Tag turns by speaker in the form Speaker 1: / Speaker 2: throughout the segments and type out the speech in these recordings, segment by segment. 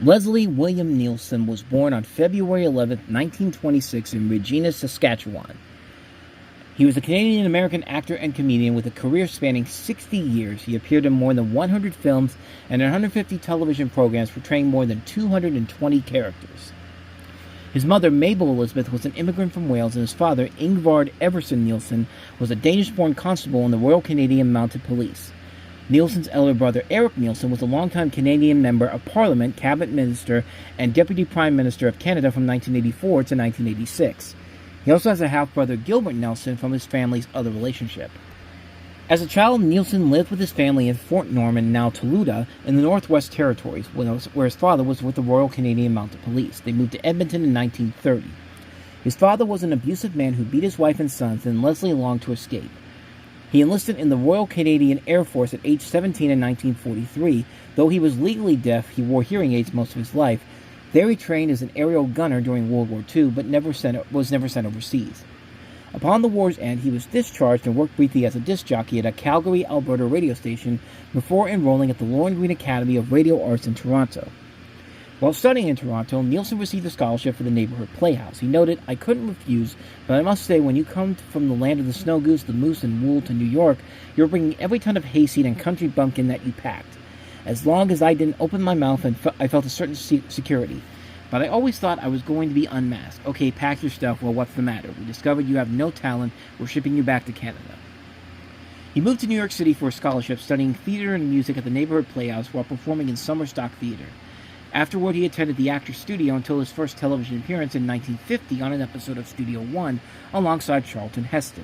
Speaker 1: Leslie William Nielsen was born on February 11, 1926 in Regina, Saskatchewan. He was a Canadian-American actor and comedian with a career spanning 60 years. He appeared in more than 100 films and 150 television programs, portraying more than 220 characters. His mother, Mabel Elizabeth, was an immigrant from Wales, and his father, Ingvard Everson Nielsen, was a Danish-born constable in the Royal Canadian Mounted Police. Nielsen's elder brother, Eric Nielsen, was a longtime Canadian Member of Parliament, Cabinet Minister, and Deputy Prime Minister of Canada from 1984 to 1986. He also has a half-brother, Gilbert Nielsen, from his family's other relationship. As a child, Nielsen lived with his family in Fort Norman, now Toluda, in the Northwest Territories, where his father was with the Royal Canadian Mounted Police. They moved to Edmonton in 1930. His father was an abusive man who beat his wife and sons, and Leslie longed to escape. He enlisted in the Royal Canadian Air Force at age 17 in 1943. Though he was legally deaf, he wore hearing aids most of his life. There he trained as an aerial gunner during World War II, but was never sent overseas. Upon the war's end, he was discharged and worked briefly as a disc jockey at a Calgary, Alberta radio station before enrolling at the Lorne Green Academy of Radio Arts in Toronto. While studying in Toronto, Nielsen received a scholarship for the neighborhood playhouse. He noted, "I couldn't refuse, but I must say, when you come from the land of the snow goose, the moose, and wool to New York, you're bringing every ton of hayseed and country bumpkin that you packed. As long as I didn't open my mouth, I felt a certain security. But I always thought I was going to be unmasked. Okay, pack your stuff. Well, what's the matter? We discovered you have no talent. We're shipping you back to Canada." He moved to New York City for a scholarship, studying theater and music at the neighborhood playhouse while performing in summer stock theater. Afterward, he attended the Actors Studio until his first television appearance in 1950 on an episode of Studio One alongside Charlton Heston,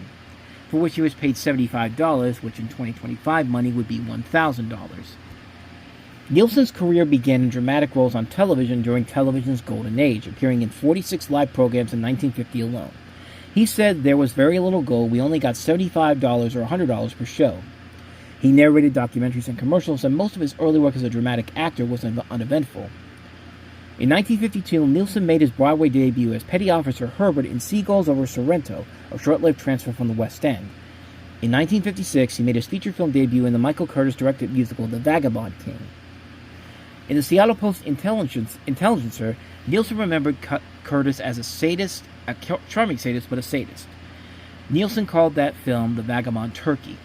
Speaker 1: for which he was paid $75, which in 2025 money would be $1,000. Nielsen's career began in dramatic roles on television during television's golden age, appearing in 46 live programs in 1950 alone. He said, "There was very little gold. We only got $75 or $100 per show." He narrated documentaries and commercials, and most of his early work as a dramatic actor was uneventful. In 1952, Nielsen made his Broadway debut as Petty Officer Herbert in Seagulls over Sorrento, a short-lived transfer from the West End. In 1956, he made his feature film debut in the Michael Curtis-directed musical The Vagabond King. In the Seattle Post-Intelligencer, Nielsen remembered Curtis as a sadist, a charming sadist, but a sadist. Nielsen called that film The Vagabond Turkey.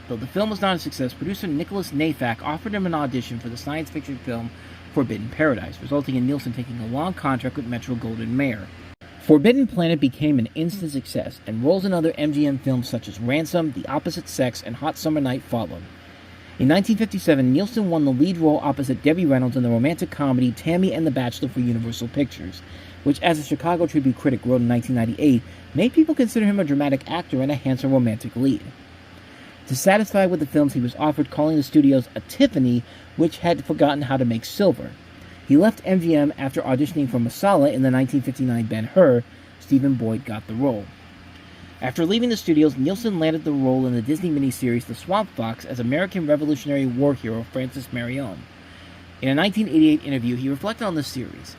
Speaker 1: Though the film was not a success, producer Nicholas Nafak offered him an audition for the science fiction film Forbidden Paradise, resulting in Nielsen taking a long contract with Metro-Goldwyn-Mayer. Forbidden Planet became an instant success, and roles in other MGM films such as Ransom, The Opposite Sex, and Hot Summer Night followed. In 1957, Nielsen won the lead role opposite Debbie Reynolds in the romantic comedy Tammy and the Bachelor for Universal Pictures, which, as a Chicago Tribune critic wrote in 1998, made people consider him a dramatic actor and a handsome romantic lead. Dissatisfied with the films, he was offered calling the studios a Tiffany, which had forgotten how to make silver. He left MGM after auditioning for Masala in the 1959 Ben-Hur. Stephen Boyd got the role. After leaving the studios, Nielsen landed the role in the Disney miniseries The Swamp Fox as American Revolutionary War hero Francis Marion. In a 1988 interview, he reflected on the series.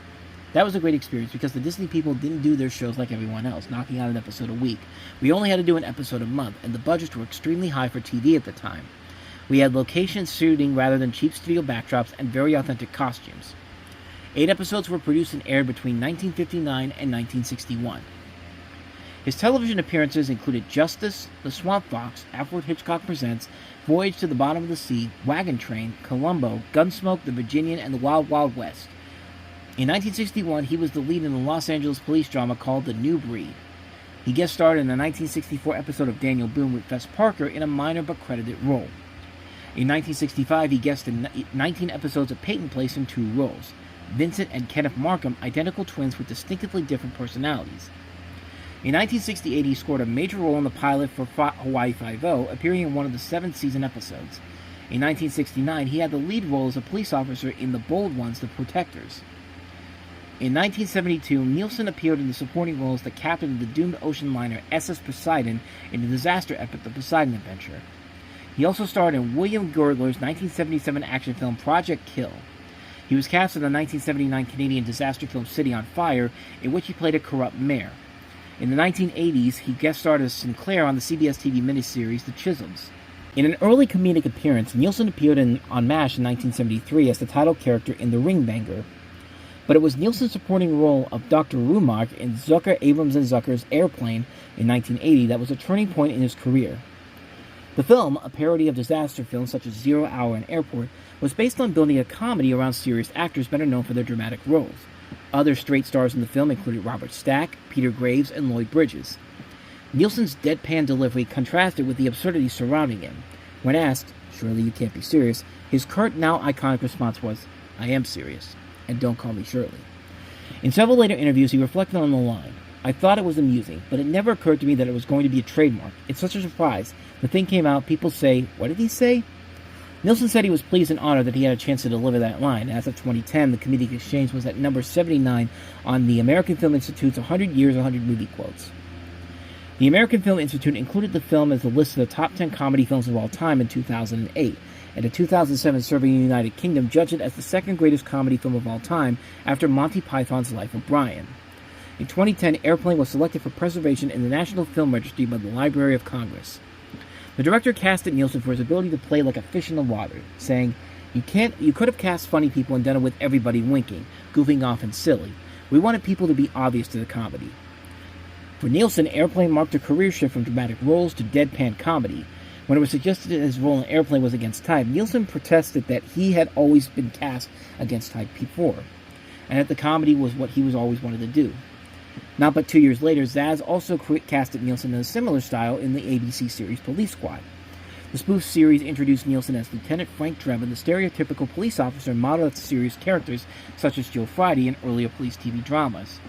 Speaker 1: "That was a great experience because the Disney people didn't do their shows like everyone else, knocking out an episode a week. We only had to do an episode a month, and the budgets were extremely high for TV at the time. We had location shooting rather than cheap studio backdrops and very authentic costumes. 8 episodes were produced and aired between 1959 and 1961. His television appearances included Justice, The Swamp Fox, Alfred Hitchcock Presents, Voyage to the Bottom of the Sea, Wagon Train, Columbo, Gunsmoke, The Virginian, and The Wild Wild West. In 1961, he was the lead in the Los Angeles police drama called The New Breed. He guest starred in the 1964 episode of Daniel Boone with Fess Parker in a minor but credited role. In 1965, he guested in 19 episodes of Peyton Place in 2 roles. Vincent and Kenneth Markham, identical twins with distinctively different personalities. In 1968, he scored a major role in the pilot for Hawaii Five-0, appearing in one of the 7th-season episodes. In 1969, he had the lead role as a police officer in The Bold Ones, The Protectors. In 1972, Nielsen appeared in the supporting role as the captain of the doomed ocean liner SS Poseidon in the disaster epic The Poseidon Adventure. He also starred in William Girdler's 1977 action film Project Kill. He was cast in the 1979 Canadian disaster film City on Fire, in which he played a corrupt mayor. In the 1980s, he guest starred as Sinclair on the CBS TV miniseries The Chisholms. In an early comedic appearance, Nielsen appeared on MASH in 1973 as the title character in The Ring Banger. But it was Nielsen's supporting role of Dr. Rumark in Zucker, Abrams and Zucker's Airplane in 1980 that was a turning point in his career. The film, a parody of disaster films such as 0 Hour and Airport, was based on building a comedy around serious actors better known for their dramatic roles. Other straight stars in the film included Robert Stack, Peter Graves, and Lloyd Bridges. Nielsen's deadpan delivery contrasted with the absurdity surrounding him. When asked, "Surely you can't be serious," his curt, now iconic response was, "I am serious, and don't call me Shirley." In several later interviews, he reflected on the line, "I thought it was amusing, but it never occurred to me that it was going to be a trademark. It's such a surprise. The thing came out, people say, 'What did he say?'" Nielsen said he was pleased and honored that he had a chance to deliver that line. As of 2010, the comedic exchange was at number 79 on the American Film Institute's 100 Years, 100 Movie Quotes. The American Film Institute included the film as the list of the top 10 comedy films of all time in 2008, and a 2007 survey in the United Kingdom judged it as the second greatest comedy film of all time after Monty Python's Life of Brian. In 2010, Airplane was selected for preservation in the National Film Registry by the Library of Congress. The director casted Nielsen for his ability to play like a fish in the water, saying, You could have cast funny people and done it with everybody winking, goofing off and silly. We wanted people to be obvious to the comedy." For Nielsen, Airplane marked a career shift from dramatic roles to deadpan comedy. When it was suggested that his role in Airplane was against type, Nielsen protested that he had always been cast against type before, and that the comedy was what he was always wanted to do. Not but 2 years later, Zaz also casted Nielsen in a similar style in the ABC series Police Squad. The spoof series introduced Nielsen as Lieutenant Frank Drebin, the stereotypical police officer modeled after serious characters such as Joe Friday in earlier police TV dramas.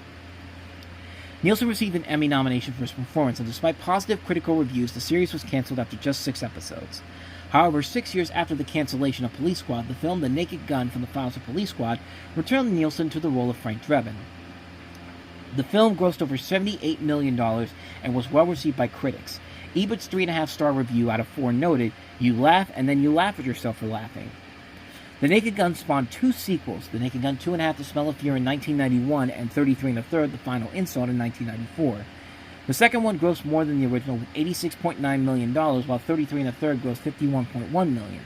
Speaker 1: Nielsen received an Emmy nomination for his performance, and despite positive critical reviews, the series was canceled after just 6 episodes. However, 6 years after the cancellation of Police Squad, the film The Naked Gun from the Files of Police Squad returned Nielsen to the role of Frank Drebin. The film grossed over $78 million and was well received by critics. Ebert's 3.5-star review out of 4 noted, "You laugh and then you laugh at yourself for laughing." The Naked Gun spawned 2 sequels, The Naked Gun 2.5, The Smell of Fear in 1991, and 33 1/3, The Final Insult in 1994. The second one grossed more than the original with $86.9 million, while 33 1/3 grossed $51.1 million.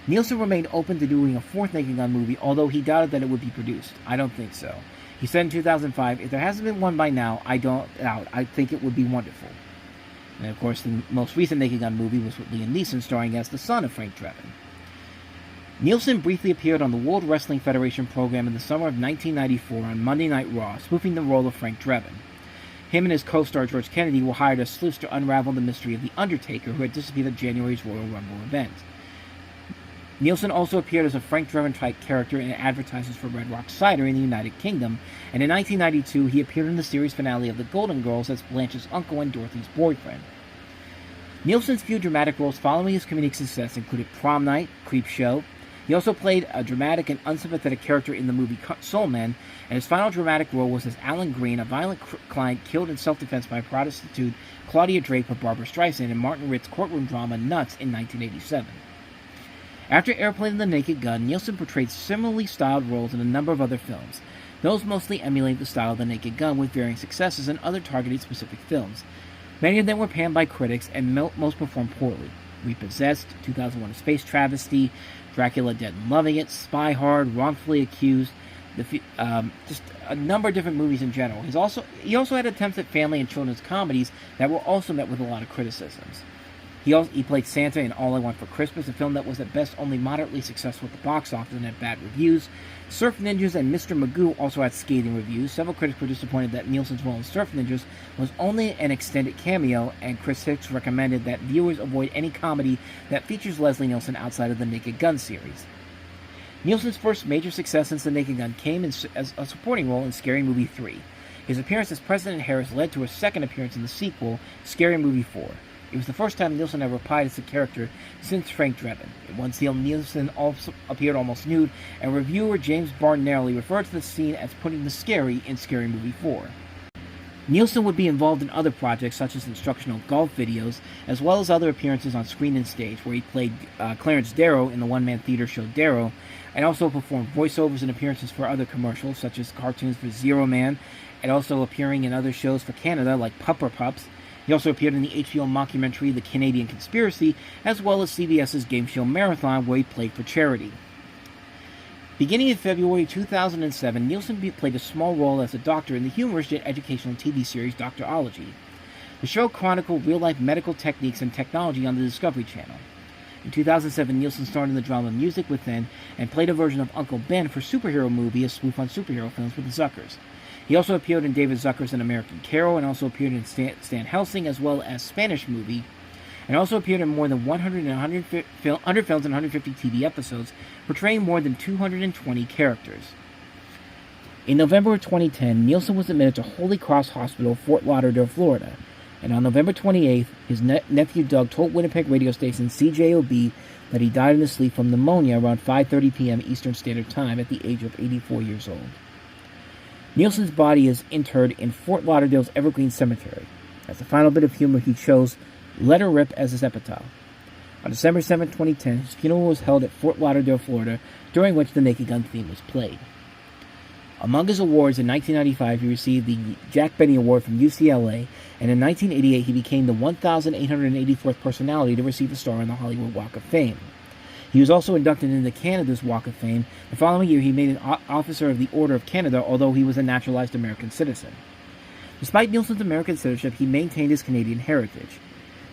Speaker 1: Nielsen remained open to doing a 4th Naked Gun movie, although he doubted that it would be produced. "I don't think so." He said in 2005, "If there hasn't been one by now, I don't doubt. I think it would be wonderful." And of course, the most recent Naked Gun movie was with Liam Neeson starring as the son of Frank Drebin. Nielsen briefly appeared on the World Wrestling Federation program in the summer of 1994 on Monday Night Raw, spoofing the role of Frank Drebin. Him and his co-star George Kennedy were hired as sleuths to unravel the mystery of The Undertaker, who had disappeared at January's Royal Rumble event. Nielsen also appeared as a Frank Drebin-type character in advertisements for Red Rock Cider in the United Kingdom, and in 1992 he appeared in the series finale of The Golden Girls as Blanche's uncle and Dorothy's boyfriend. Nielsen's few dramatic roles following his comedic success included Prom Night, Creep Show. He also played a dramatic and unsympathetic character in the movie Soul Men, and his final dramatic role was as Alan Green, a violent client killed in self-defense by prostitute Claudia Drake for Barbara Streisand in Martin Ritt's courtroom drama Nuts in 1987. After Airplane and The Naked Gun, Nielsen portrayed similarly styled roles in a number of other films. Those mostly emulate the style of The Naked Gun with varying successes in other targeted specific films. Many of them were panned by critics and most performed poorly. Repossessed, 2001: A Space Travesty, Dracula Dead and Loving It, Spy Hard, Wrongfully Accused, just a number of different movies in general. He also had attempts at family and children's comedies that were also met with a lot of criticisms. He played Santa in All I Want for Christmas, a film that was at best only moderately successful at the box office and had bad reviews. Surf Ninjas and Mr. Magoo also had scathing reviews. Several critics were disappointed that Nielsen's role in Surf Ninjas was only an extended cameo, and Chris Hicks recommended that viewers avoid any comedy that features Leslie Nielsen outside of the Naked Gun series. Nielsen's first major success since The Naked Gun came as a supporting role in Scary Movie 3. His appearance as President Harris led to a second appearance in the sequel, Scary Movie 4. It was the first time Nielsen ever appeared as a character since Frank Drebin. In one scene, Nielsen also appeared almost nude, and reviewer James Barnelli referred to the scene as putting the scary in Scary Movie 4. Nielsen would be involved in other projects such as instructional golf videos, as well as other appearances on screen and stage, where he played Clarence Darrow in the one-man theater show Darrow, and also performed voiceovers and appearances for other commercials, such as cartoons for Zero Man, and also appearing in other shows for Canada, like Pupper Pups. He also appeared in the HBO mockumentary The Canadian Conspiracy, as well as CBS's game show Marathon, where he played for charity. Beginning in February 2007, Nielsen played a small role as a doctor in the humorous yet educational TV series Doctorology. The show chronicled real-life medical techniques and technology on the Discovery Channel. In 2007, Nielsen starred in the drama Music Within and played a version of Uncle Ben for superhero movie, a spoof on superhero films with the Zuckers. He also appeared in David Zucker's An American Carol and also appeared in Stan Helsing as well as Spanish Movie, and also appeared in more than 100 films and 150 TV episodes, portraying more than 220 characters. In November of 2010, Nielsen was admitted to Holy Cross Hospital, Fort Lauderdale, Florida. And on November 28th, his nephew Doug told Winnipeg radio station CJOB that he died in his sleep from pneumonia around 5:30 p.m. Eastern Standard Time at the age of 84 years old. Nielsen's body is interred in Fort Lauderdale's Evergreen Cemetery. As a final bit of humor, he chose "Let Her Rip" as his epitaph. On December 7, 2010, his funeral was held at Fort Lauderdale, Florida, during which the Naked Gun theme was played. Among his awards, in 1995, he received the Jack Benny Award from UCLA, and in 1988, he became the 1,884th personality to receive a star on the Hollywood Walk of Fame. He was also inducted into Canada's Walk of Fame. The following year, he made an officer of the Order of Canada, although he was a naturalized American citizen. Despite Nielsen's American citizenship, he maintained his Canadian heritage.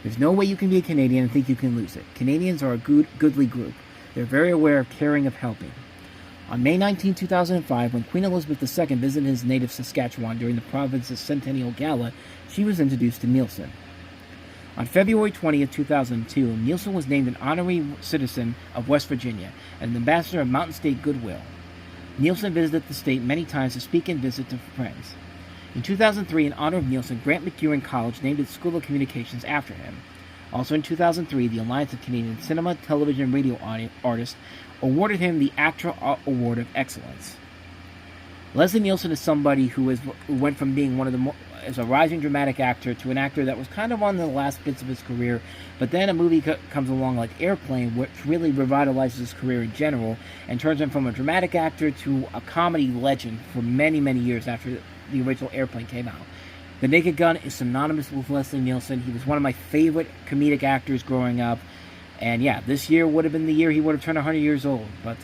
Speaker 1: There's no way you can be a Canadian and think you can lose it. Canadians are a goodly group. They're very aware of caring, of helping. On May 19, 2005, when Queen Elizabeth II visited his native Saskatchewan during the province's Centennial Gala, she was introduced to Nielsen. On February 20, 2002, Nielsen was named an honorary citizen of West Virginia and an ambassador of Mountain State Goodwill. Nielsen visited the state many times to speak and visit to friends. In 2003, in honor of Nielsen, Grant McEwen College named its School of Communications after him. Also in 2003, the Alliance of Canadian Cinema, Television, and Radio Artists awarded him the ACTRA Award of Excellence. Leslie Nielsen is somebody who went from being as a rising dramatic actor to an actor that was kind of on the last bits of his career, but then a movie comes along like Airplane, which really revitalizes his career in general and turns him from a dramatic actor to a comedy legend for many, many years after the original Airplane came out. The Naked Gun is synonymous with Leslie Nielsen. He was one of my favorite comedic actors growing up. And yeah, this year would have been the year he would have turned 100 years old. But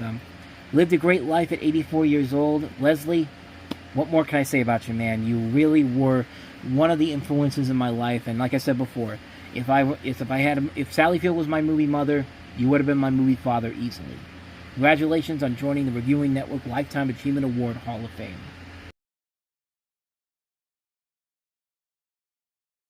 Speaker 1: lived a great life at 84 years old. Leslie, what more can I say about you, man? You really were one of the influences in my life. And like I said before, if Sally Field was my movie mother, you would have been my movie father easily. Congratulations on joining the Reviewing Network Lifetime Achievement Award Hall of Fame.